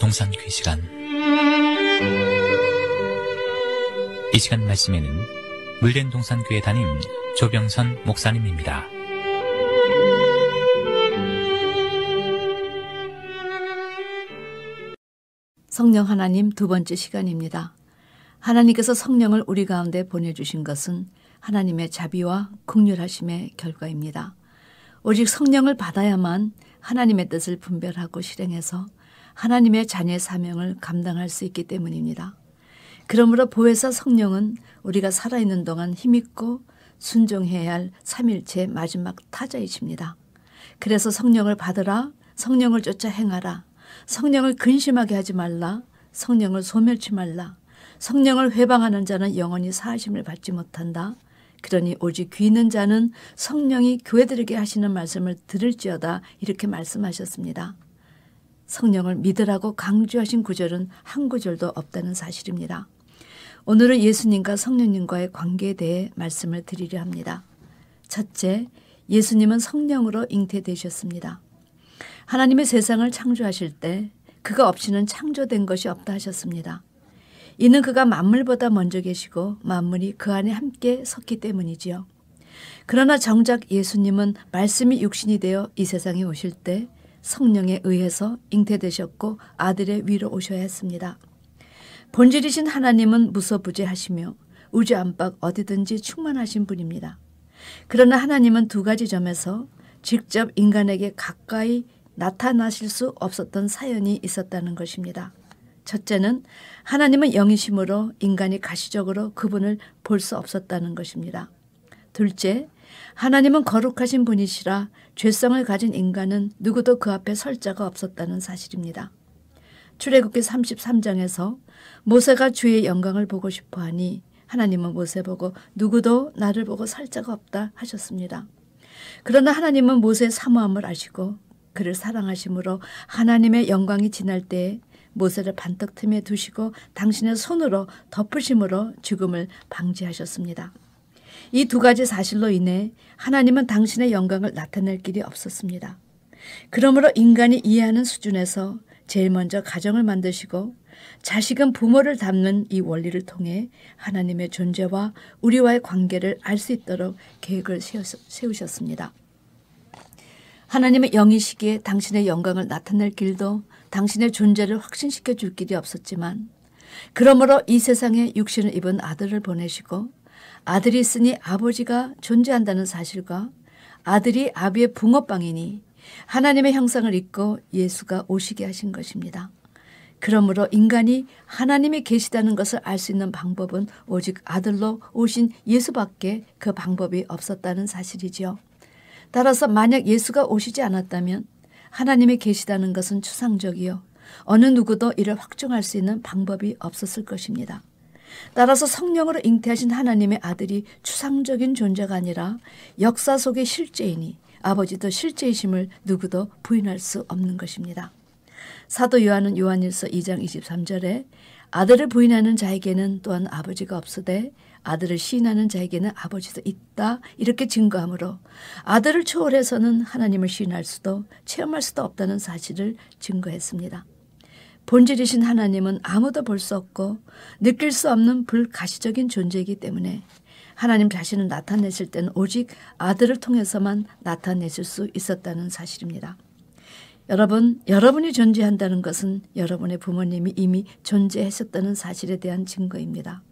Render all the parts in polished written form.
동산교회 시간. 이 시간 말씀에는 물된 동산교회 담임 조병선 목사님입니다. 성령 하나님 두 번째 시간입니다. 하나님께서 성령을 우리 가운데 보내주신 것은 하나님의 자비와 긍휼하심의 결과입니다. 오직 성령을 받아야만 하나님의 뜻을 분별하고 실행해서 하나님의 자녀의 사명을 감당할 수 있기 때문입니다. 그러므로 보혜사 성령은 우리가 살아있는 동안 힘있고 순종해야 할 삼일체의 마지막 타자이십니다. 그래서 성령을 받으라, 성령을 쫓아 행하라, 성령을 근심하게 하지 말라, 성령을 소멸치 말라, 성령을 회방하는 자는 영원히 사하심을 받지 못한다. 그러니 오직 귀 있는 자는 성령이 교회들에게 하시는 말씀을 들을지어다, 이렇게 말씀하셨습니다. 성령을 믿으라고 강조하신 구절은 한 구절도 없다는 사실입니다. 오늘은 예수님과 성령님과의 관계에 대해 말씀을 드리려 합니다. 첫째, 예수님은 성령으로 잉태되셨습니다. 하나님의 세상을 창조하실 때 그가 없이는 창조된 것이 없다 하셨습니다. 이는 그가 만물보다 먼저 계시고 만물이 그 안에 함께 섰기 때문이지요. 그러나 정작 예수님은 말씀이 육신이 되어 이 세상에 오실 때 성령에 의해서 잉태되셨고 아들의 위로 오셔야 했습니다. 본질이신 하나님은 무소부재하시며 우주 안팎 어디든지 충만하신 분입니다. 그러나 하나님은 두 가지 점에서 직접 인간에게 가까이 나타나실 수 없었던 사연이 있었다는 것입니다. 첫째는 하나님은 영이심으로 인간이 가시적으로 그분을 볼 수 없었다는 것입니다. 둘째, 하나님은 거룩하신 분이시라 죄성을 가진 인간은 누구도 그 앞에 설 자가 없었다는 사실입니다. 출애굽기 33장에서 모세가 주의 영광을 보고 싶어하니 하나님은 모세 보고 누구도 나를 보고 설 자가 없다 하셨습니다. 그러나 하나님은 모세의 사모함을 아시고 그를 사랑하심으로 하나님의 영광이 지날 때에 모세를 반석 틈에 두시고 당신의 손으로 덮으심으로 죽음을 방지하셨습니다. 이 두 가지 사실로 인해 하나님은 당신의 영광을 나타낼 길이 없었습니다. 그러므로 인간이 이해하는 수준에서 제일 먼저 가정을 만드시고 자식은 부모를 닮는 이 원리를 통해 하나님의 존재와 우리와의 관계를 알 수 있도록 계획을 세우셨습니다. 하나님의 영이시기에 당신의 영광을 나타낼 길도 당신의 존재를 확신시켜 줄 길이 없었지만 그러므로 이 세상에 육신을 입은 아들을 보내시고 아들이 있으니 아버지가 존재한다는 사실과 아들이 아비의 붕어빵이니 하나님의 형상을 입고 예수가 오시게 하신 것입니다. 그러므로 인간이 하나님이 계시다는 것을 알 수 있는 방법은 오직 아들로 오신 예수밖에 그 방법이 없었다는 사실이지요. 따라서 만약 예수가 오시지 않았다면 하나님이 계시다는 것은 추상적이요 어느 누구도 이를 확증할 수 있는 방법이 없었을 것입니다. 따라서 성령으로 잉태하신 하나님의 아들이 추상적인 존재가 아니라 역사 속의 실제이니 아버지도 실제이심을 누구도 부인할 수 없는 것입니다. 사도 요한은 요한일서 2장 23절에 아들을 부인하는 자에게는 또한 아버지가 없으되 아들을 시인하는 자에게는 아버지도 있다, 이렇게 증거하므로 아들을 초월해서는 하나님을 시인할 수도 체험할 수도 없다는 사실을 증거했습니다. 본질이신 하나님은 아무도 볼 수 없고 느낄 수 없는 불가시적인 존재이기 때문에 하나님 자신을 나타내실 때는 오직 아들을 통해서만 나타내실 수 있었다는 사실입니다. 여러분이 존재한다는 것은 여러분의 부모님이 이미 존재하셨다는 사실에 대한 증거입니다.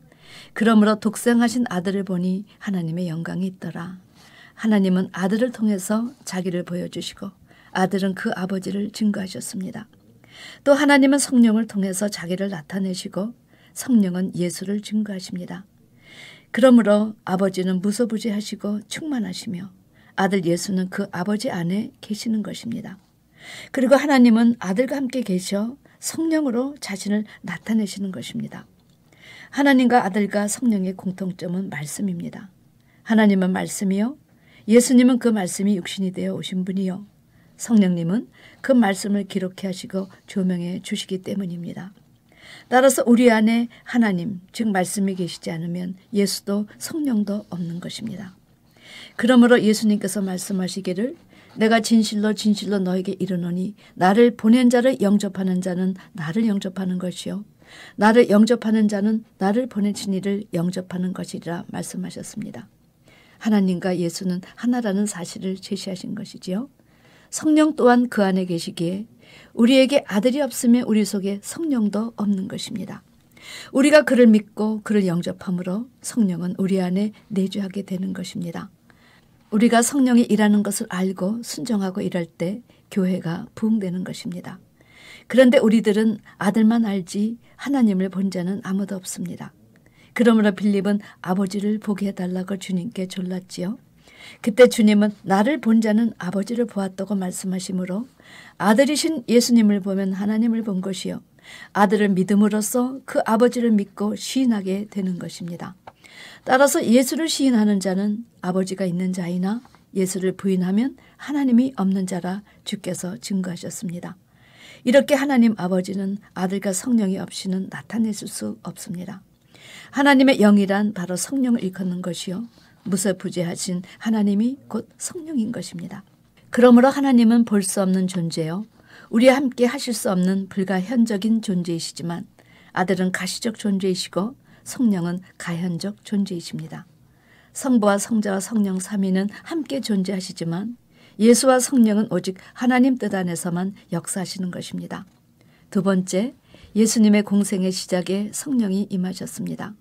그러므로 독생하신 아들을 보니 하나님의 영광이 있더라. 하나님은 아들을 통해서 자기를 보여주시고 아들은 그 아버지를 증거하셨습니다. 또 하나님은 성령을 통해서 자기를 나타내시고 성령은 예수를 증거하십니다. 그러므로 아버지는 무소부재하시고 충만하시며 아들 예수는 그 아버지 안에 계시는 것입니다. 그리고 하나님은 아들과 함께 계셔 성령으로 자신을 나타내시는 것입니다. 하나님과 아들과 성령의 공통점은 말씀입니다. 하나님은 말씀이요 예수님은 그 말씀이 육신이 되어 오신 분이요 성령님은 그 말씀을 기록해 하시고 조명해 주시기 때문입니다. 따라서 우리 안에 하나님, 즉 말씀이 계시지 않으면 예수도 성령도 없는 것입니다. 그러므로 예수님께서 말씀하시기를 내가 진실로 진실로 너에게 이르노니 나를 보낸 자를 영접하는 자는 나를 영접하는 것이요 나를 영접하는 자는 나를 보내신 이를 영접하는 것이라 말씀하셨습니다. 하나님과 예수는 하나라는 사실을 제시하신 것이지요. 성령 또한 그 안에 계시기에 우리에게 아들이 없으면 우리 속에 성령도 없는 것입니다. 우리가 그를 믿고 그를 영접함으로 성령은 우리 안에 내주하게 되는 것입니다. 우리가 성령이 일하는 것을 알고 순종하고 일할 때 교회가 부흥되는 것입니다. 그런데 우리들은 아들만 알지 하나님을 본 자는 아무도 없습니다. 그러므로 빌립은 아버지를 보게 해달라고 주님께 졸랐지요. 그때 주님은 나를 본 자는 아버지를 보았다고 말씀하시므로 아들이신 예수님을 보면 하나님을 본 것이요 아들을 믿음으로써 그 아버지를 믿고 시인하게 되는 것입니다. 따라서 예수를 시인하는 자는 아버지가 있는 자이나 예수를 부인하면 하나님이 없는 자라 주께서 증거하셨습니다. 이렇게 하나님 아버지는 아들과 성령이 없이는 나타내실 수 없습니다. 하나님의 영이란 바로 성령을 일컫는 것이요 무소부재하신 하나님이 곧 성령인 것입니다. 그러므로 하나님은 볼 수 없는 존재요 우리와 함께 하실 수 없는 불가현적인 존재이시지만 아들은 가시적 존재이시고 성령은 가현적 존재이십니다. 성부와 성자와 성령 삼위는 함께 존재하시지만 예수와 성령은 오직 하나님 뜻 안에서만 역사하시는 것입니다. 두 번째, 예수님의 공생의 시작에 성령이 임하셨습니다.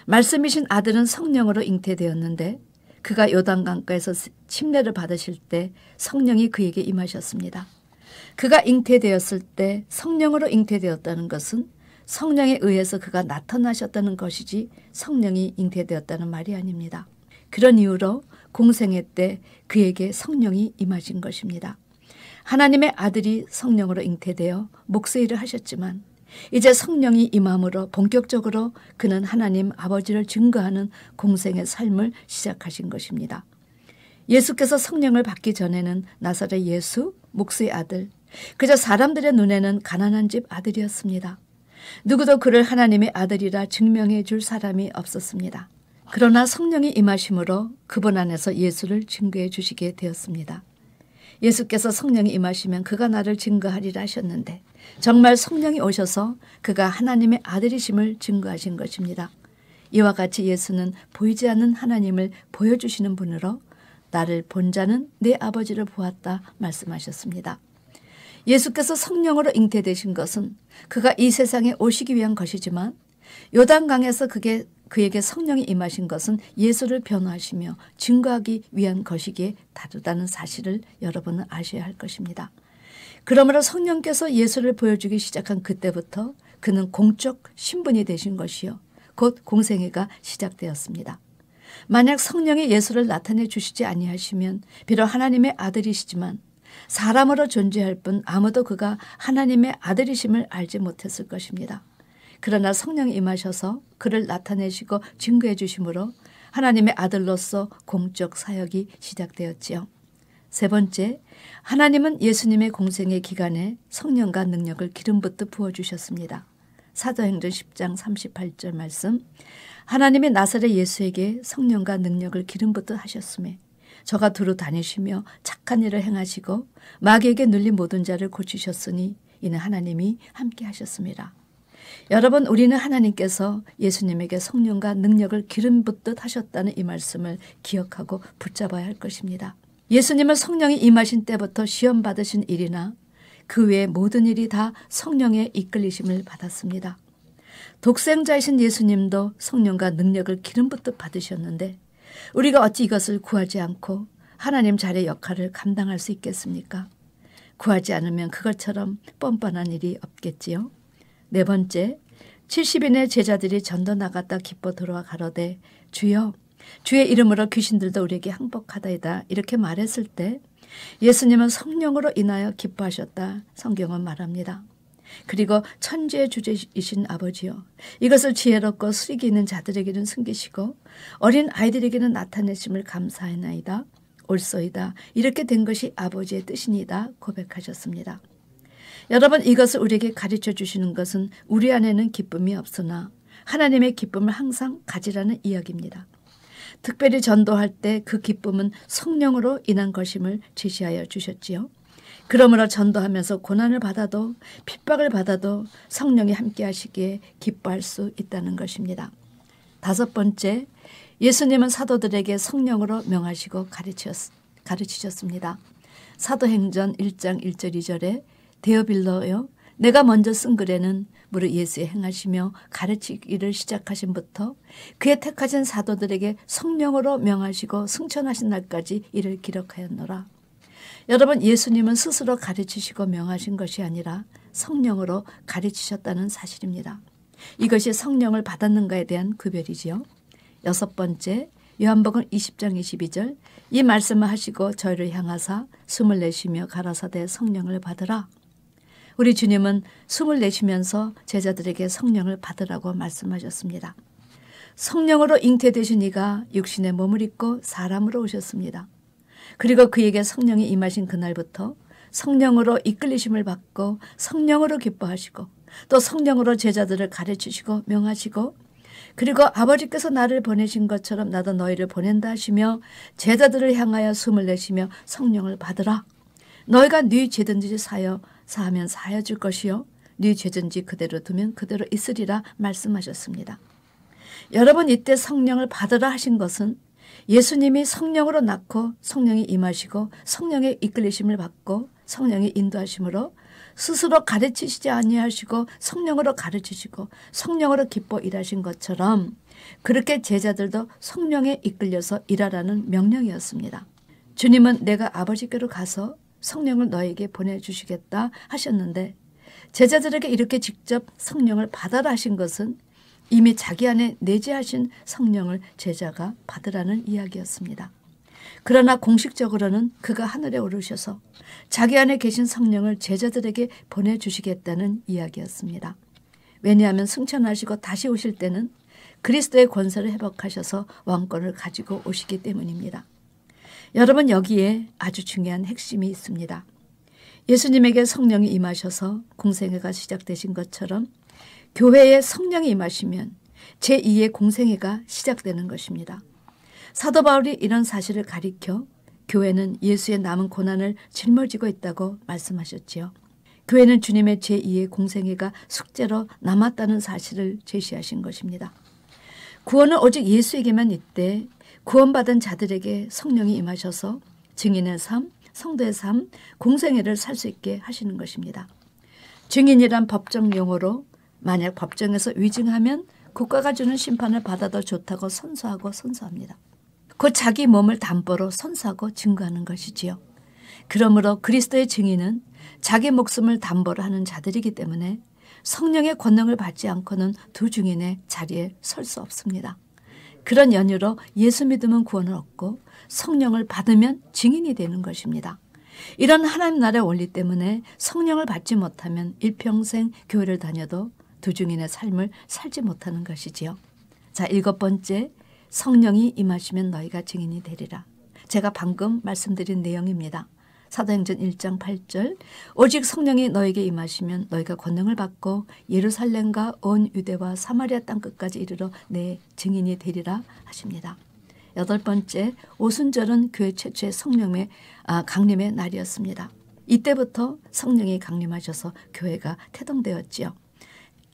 말씀이신 아들은 성령으로 잉태되었는데 그가 요단강가에서 침례를 받으실 때 성령이 그에게 임하셨습니다. 그가 잉태되었을 때 성령으로 잉태되었다는 것은 성령에 의해서 그가 나타나셨다는 것이지 성령이 잉태되었다는 말이 아닙니다. 그런 이유로 공생애 때 그에게 성령이 임하신 것입니다. 하나님의 아들이 성령으로 잉태되어 목세일을 하셨지만 이제 성령이 임함으로 본격적으로 그는 하나님 아버지를 증거하는 공생의 삶을 시작하신 것입니다. 예수께서 성령을 받기 전에는 나사렛 예수, 목수의 아들, 그저 사람들의 눈에는 가난한 집 아들이었습니다. 누구도 그를 하나님의 아들이라 증명해 줄 사람이 없었습니다. 그러나 성령이 임하심으로 그분 안에서 예수를 증거해 주시게 되었습니다. 예수께서 성령이 임하시면 그가 나를 증거하리라 하셨는데 정말 성령이 오셔서 그가 하나님의 아들이심을 증거하신 것입니다. 이와 같이 예수는 보이지 않는 하나님을 보여주시는 분으로 나를 본 자는 내 아버지를 보았다 말씀하셨습니다. 예수께서 성령으로 잉태되신 것은 그가 이 세상에 오시기 위한 것이지만 요단강에서 그에게 성령이 임하신 것은 예수를 변호하시며 증거하기 위한 것이기에 다르다는 사실을 여러분은 아셔야 할 것입니다. 그러므로 성령께서 예수를 보여주기 시작한 그때부터 그는 공적 신분이 되신 것이요 곧 공생애가 시작되었습니다. 만약 성령이 예수를 나타내 주시지 아니하시면 비록 하나님의 아들이시지만 사람으로 존재할 뿐 아무도 그가 하나님의 아들이심을 알지 못했을 것입니다. 그러나 성령이 임하셔서 그를 나타내시고 증거해 주심으로 하나님의 아들로서 공적 사역이 시작되었지요. 세 번째, 하나님은 예수님의 공생의 기간에 성령과 능력을 기름 붓듯 부어주셨습니다. 사도행전 10장 38절 말씀, 하나님이 나사렛 예수에게 성령과 능력을 기름 붓듯 하셨음에 저가 두루 다니시며 착한 일을 행하시고 마귀에게 눌린 모든 자를 고치셨으니 이는 하나님이 함께 하셨습니다. 여러분, 우리는 하나님께서 예수님에게 성령과 능력을 기름 붓듯 하셨다는 이 말씀을 기억하고 붙잡아야 할 것입니다. 예수님은 성령이 임하신 때부터 시험 받으신 일이나 그 외의 모든 일이 다 성령의 이끌리심을 받았습니다. 독생자이신 예수님도 성령과 능력을 기름 붓듯 받으셨는데 우리가 어찌 이것을 구하지 않고 하나님 자리의 역할을 감당할 수 있겠습니까? 구하지 않으면 그것처럼 뻔뻔한 일이 없겠지요. 네 번째, 70인의 제자들이 전도 나갔다 기뻐 돌아와 가로되 주여 주의 이름으로 귀신들도 우리에게 항복하다이다 이렇게 말했을 때 예수님은 성령으로 인하여 기뻐하셨다 성경은 말합니다. 그리고 천지의 주제이신 아버지요 이것을 지혜롭고 수익이 있는 자들에게는 숨기시고 어린 아이들에게는 나타내심을 감사하나이다 옳소이다 이렇게 된 것이 아버지의 뜻이니다 고백하셨습니다. 여러분, 이것을 우리에게 가르쳐 주시는 것은 우리 안에는 기쁨이 없으나 하나님의 기쁨을 항상 가지라는 이야기입니다. 특별히 전도할 때 그 기쁨은 성령으로 인한 것임을 제시하여 주셨지요. 그러므로 전도하면서 고난을 받아도 핍박을 받아도 성령이 함께 하시기에 기뻐할 수 있다는 것입니다. 다섯 번째, 예수님은 사도들에게 성령으로 명하시고 가르치셨습니다. 사도행전 1장 1절 2절에 데오빌로여 내가 먼저 쓴 글에는 무릇 예수의 행하시며 가르치기를 시작하신부터 그의 택하신 사도들에게 성령으로 명하시고 승천하신 날까지 이를 기록하였노라. 여러분, 예수님은 스스로 가르치시고 명하신 것이 아니라 성령으로 가르치셨다는 사실입니다. 이것이 성령을 받았는가에 대한 구별이지요. 여섯 번째, 요한복음 20장 22절 이 말씀을 하시고 저희를 향하사 숨을 내쉬며 가라사대 성령을 받으라. 우리 주님은 숨을 내쉬면서 제자들에게 성령을 받으라고 말씀하셨습니다. 성령으로 잉태되신 이가 육신의 몸을 입고 사람으로 오셨습니다. 그리고 그에게 성령이 임하신 그날부터 성령으로 이끌리심을 받고 성령으로 기뻐하시고 또 성령으로 제자들을 가르치시고 명하시고 그리고 아버지께서 나를 보내신 것처럼 나도 너희를 보낸다 하시며 제자들을 향하여 숨을 내쉬며 성령을 받으라. 너희가 네 죄든지 사하면 사하여 줄 것이요 네 죄든지 그대로 두면 그대로 있으리라 말씀하셨습니다. 여러분, 이때 성령을 받으라 하신 것은 예수님이 성령으로 낳고 성령이 임하시고 성령의 이끌리심을 받고 성령의 인도하심으로 스스로 가르치시지 아니하시고 성령으로 가르치시고 성령으로 기뻐 일하신 것처럼 그렇게 제자들도 성령에 이끌려서 일하라는 명령이었습니다. 주님은 내가 아버지께로 가서 성령을 너에게 보내주시겠다 하셨는데 제자들에게 이렇게 직접 성령을 받아라 하신 것은 이미 자기 안에 내재하신 성령을 제자가 받으라는 이야기였습니다. 그러나 공식적으로는 그가 하늘에 오르셔서 자기 안에 계신 성령을 제자들에게 보내주시겠다는 이야기였습니다. 왜냐하면 승천하시고 다시 오실 때는 그리스도의 권세를 회복하셔서 왕권을 가지고 오시기 때문입니다. 여러분, 여기에 아주 중요한 핵심이 있습니다. 예수님에게 성령이 임하셔서 공생애가 시작되신 것처럼 교회에 성령이 임하시면 제2의 공생애가 시작되는 것입니다. 사도 바울이 이런 사실을 가리켜 교회는 예수의 남은 고난을 짊어지고 있다고 말씀하셨지요. 교회는 주님의 제2의 공생애가 숙제로 남았다는 사실을 제시하신 것입니다. 구원은 오직 예수에게만 있되 구원받은 자들에게 성령이 임하셔서 증인의 삶, 성도의 삶, 공생애를 살 수 있게 하시는 것입니다. 증인이란 법정 용어로 만약 법정에서 위증하면 국가가 주는 심판을 받아도 좋다고 선서합니다. 곧 자기 몸을 담보로 선서하고 증거하는 것이지요. 그러므로 그리스도의 증인은 자기 목숨을 담보로 하는 자들이기 때문에 성령의 권능을 받지 않고는 두 증인의 자리에 설 수 없습니다. 그런 연유로 예수 믿으면 구원을 얻고 성령을 받으면 증인이 되는 것입니다. 이런 하나님 나라의 원리 때문에 성령을 받지 못하면 일평생 교회를 다녀도 두 증인의 삶을 살지 못하는 것이지요. 자, 일곱 번째, 성령이 임하시면 너희가 증인이 되리라. 제가 방금 말씀드린 내용입니다. 사도행전 1장 8절 오직 성령이 너에게 임하시면 너희가 권능을 받고 예루살렘과 온 유대와 사마리아 땅끝까지 이르러 내 증인이 되리라 하십니다. 여덟 번째, 오순절은 교회 최초의 성령의 강림의 날이었습니다. 이때부터 성령이 강림하셔서 교회가 태동되었지요.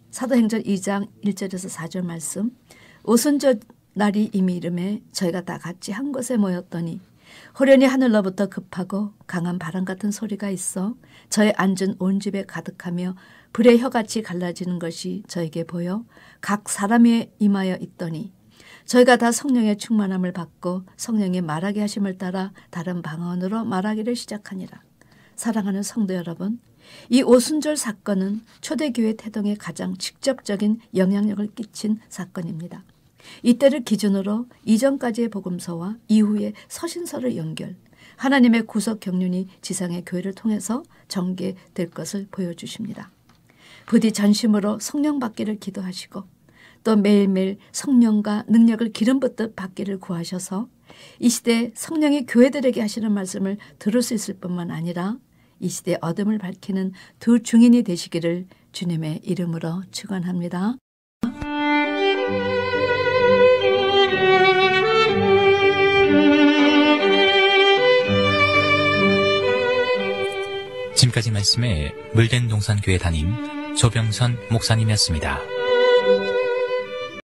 사도행전 2장 1절에서 4절 말씀 오순절 날이 이미 이름에 저희가 다 같이 한 곳에 모였더니 호련히 하늘로부터 급하고 강한 바람 같은 소리가 있어 저희 앉은 온 집에 가득하며 불의 혀같이 갈라지는 것이 저에게 보여 각 사람에 임하여 있더니 저희가 다 성령의 충만함을 받고 성령의 말하게 하심을 따라 다른 방언으로 말하기를 시작하니라. 사랑하는 성도 여러분, 이 오순절 사건은 초대교회 태동에 가장 직접적인 영향력을 끼친 사건입니다. 이때를 기준으로 이전까지의 복음서와 이후의 서신서를 연결, 하나님의 구속 경륜이 지상의 교회를 통해서 전개될 것을 보여주십니다. 부디 전심으로 성령 받기를 기도하시고 또 매일매일 성령과 능력을 기름 붓듯 받기를 구하셔서 이 시대에 성령이 교회들에게 하시는 말씀을 들을 수 있을 뿐만 아니라 이 시대의 어둠을 밝히는 두 증인이 되시기를 주님의 이름으로 축원합니다. 지금까지 말씀에 물된 동산교회 담임 조병선 목사님이었습니다.